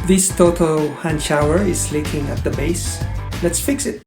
This Toto hand shower is leaking at the base. Let's fix it.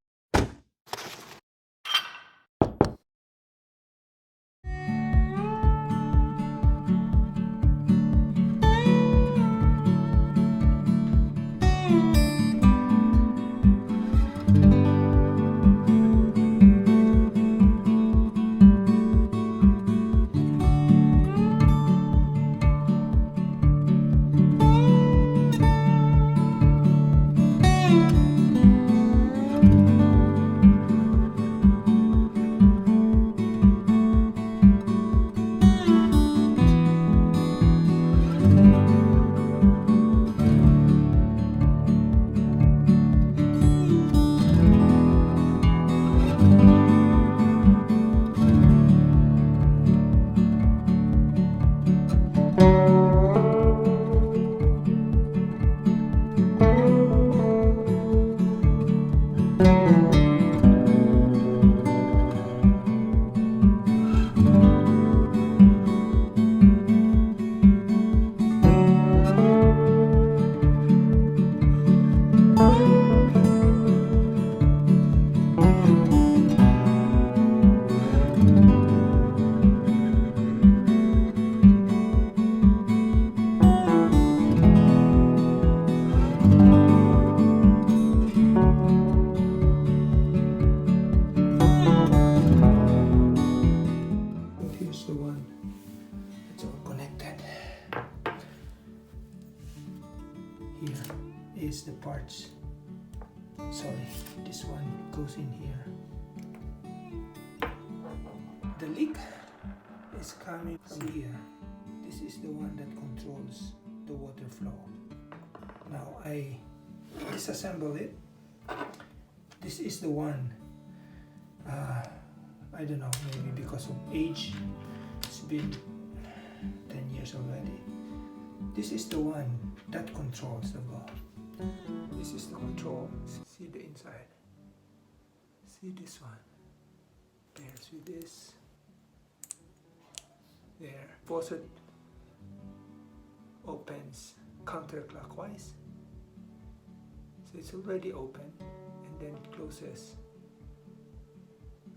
Here's the one. It's all connected. Here is the parts. Sorry, this one goes in here. The leak is coming from here. This is the one that controls the water flow. Now I disassemble it. This is the one. I don't know, maybe because of age, it's been 10 years already. This is the one that controls the valve. This is the control. See the inside. See this one. There's with this. There. Faucet opens counterclockwise. So it's already open, and then it closes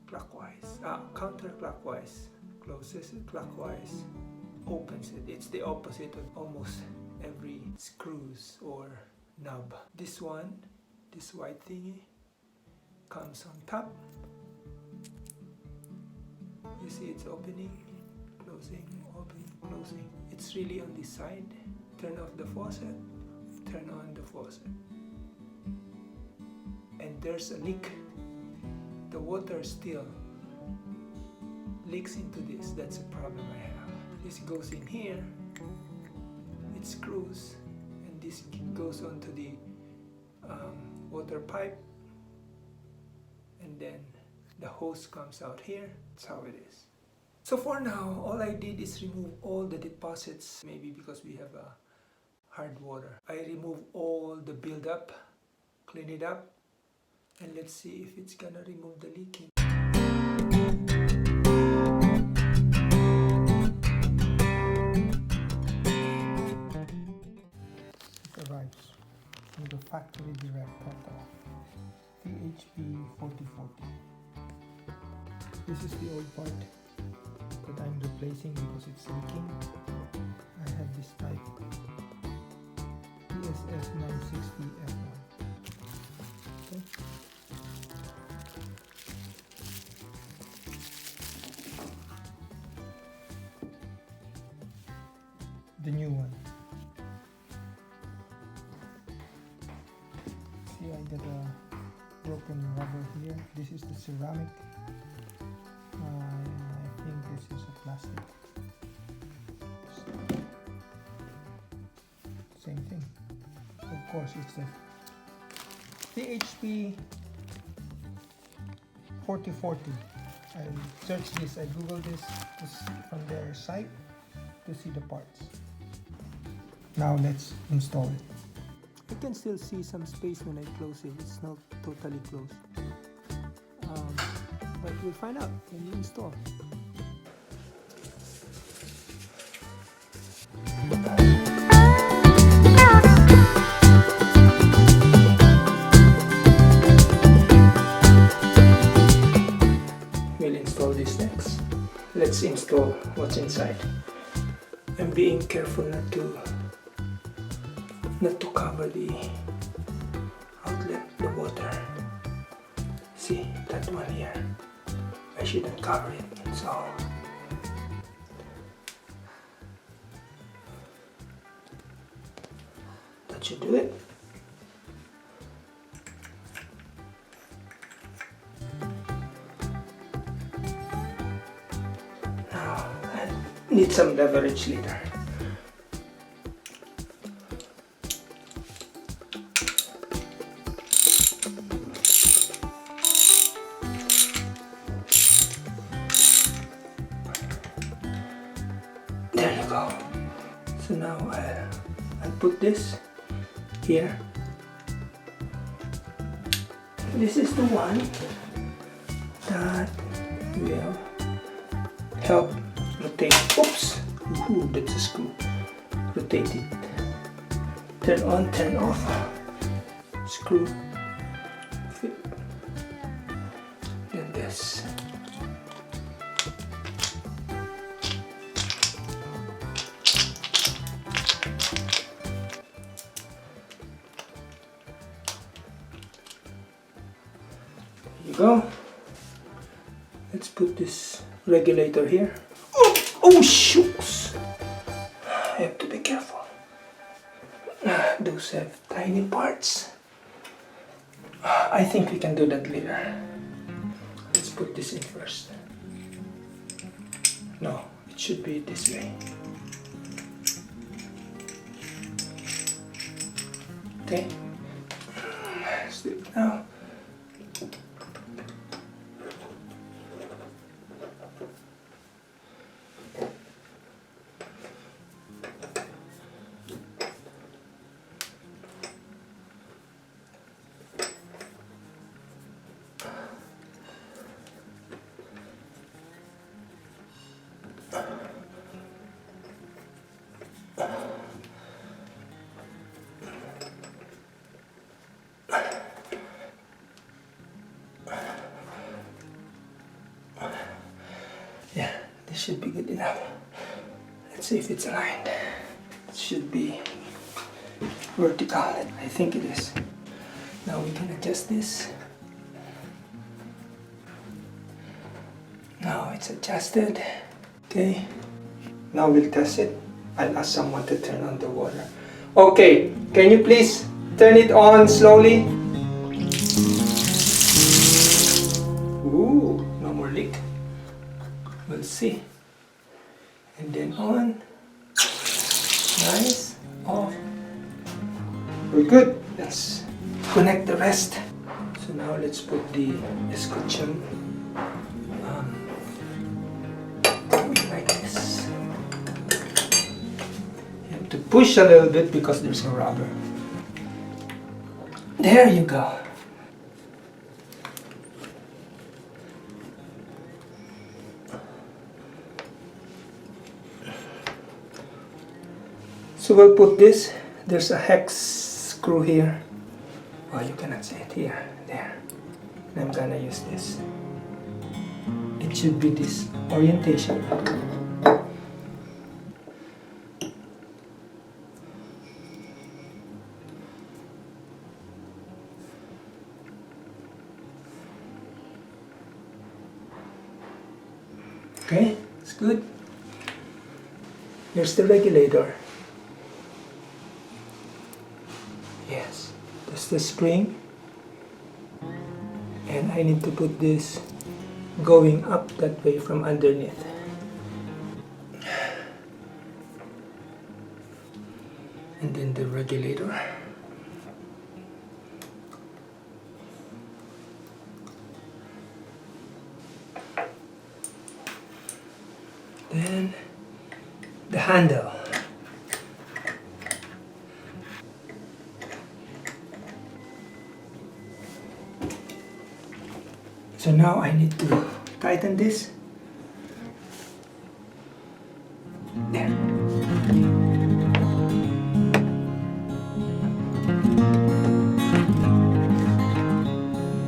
clockwise, counterclockwise, closes it clockwise, opens it. It's the opposite of almost every screws or knob. This one, this white thingy, comes on top. You see it's opening, closing, opening, closing. It's really on this side. Turn off the faucet, turn on the faucet. And there's a leak. The water still leaks into this. That's a problem I have. This goes in here, it screws, and this goes onto the water pipe, and then the hose comes out here. That's how it is. So for now, all I did is remove all the deposits, maybe because we have hard water. I remove all the buildup, clean it up, and let's see if it's gonna remove the leaking. It arrives from the factory direct Toto VHP 4040. This is the old part that I'm replacing because it's leaking. I have this type PSS 960 F1. Okay. The new one. See, I got a broken rubber here. This is the ceramic. I think this is a plastic. So, same thing. Of course, it's the VHP 4040. I searched this, I googled this from their site to see the parts. Now let's install it. I can still see some space when I close it. It's not totally closed. But we'll find out when you install. inside. I'm being careful not to cover the outlet, the water. See that one here? I shouldn't cover it, so that should do it. Now I need some leverage later. There you go. So now I'll put this here. This is the one that will help rotate. Oops! Ooh, that's a screw. Rotate it. Turn on, turn off. Screw. Fit. Then this. Go. Let's put this regulator here. Oh shoots! I have to be careful. Those have tiny parts. I think we can do that later. Let's put this in first. No, it should be this way. Okay. Slip now. Yeah, this should be good enough. Let's see if it's aligned. It should be vertical. I think it is. Now we can adjust this. Now it's adjusted. Okay. Now we'll test it. I'll ask someone to turn on the water. Okay, can you please turn it on slowly? Ooh, no more leak. We'll see. And then on. Nice. Off. We're good. Let's connect the rest. So now let's put the escutcheon like this. You have to push a little bit because there's a rubber. There you go. So we'll put this. There's a hex screw here. Oh, you cannot see it here. There. And I'm gonna use this. It should be this orientation. Okay, it's good. Here's the regulator. Yes, that's the spring. And I need to put this going up that way from underneath. And then the regulator. Then the handle. So now I need to tighten this. There.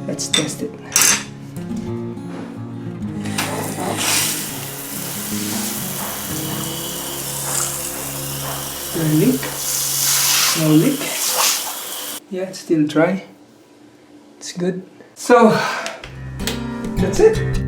Let's test it. there a leak? No leak. Yeah, it's still dry. It's good. So that's it.